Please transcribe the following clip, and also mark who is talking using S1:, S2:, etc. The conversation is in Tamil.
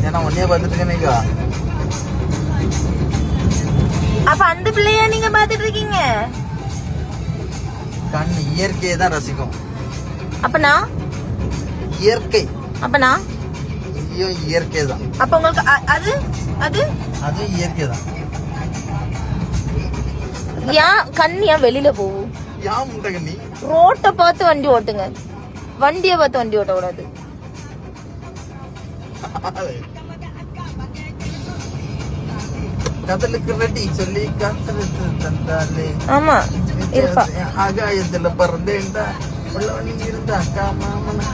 S1: ஏன்னா உன்னையே பார்த்துட்டு இருக்கேனேக்கா.
S2: அப்ப அந்த பிள்ளையா நீங்க பாத்துட்டு இருக்கீங்க?
S1: கண் இயற்கையை தான் ரசிக்கும்.
S2: அப்பனா
S1: இயற்கை,
S2: அப்பனா
S1: இயற்கை தான்.
S2: அப்ப உங்களுக்கு அது அது
S1: அது இயற்கை தான்.
S2: ஏன் கண் ஏன் வெளியில போகும்?
S1: ஏன் முட்டை கண்ணி?
S2: ரோட்டை பார்த்து வண்டி ஓட்டுங்க, வண்டியை பார்த்து வண்டி ஓட்ட கூடாது.
S1: கதலுக்கு ரெடி சொல்லி காத்தலுக்கு தந்தாலே.
S2: ஆமா இருப்பா.
S1: ஆகாயத்துல பறந்தேன்டா உள்ளவனி இருந்தா அக்கா மாமனா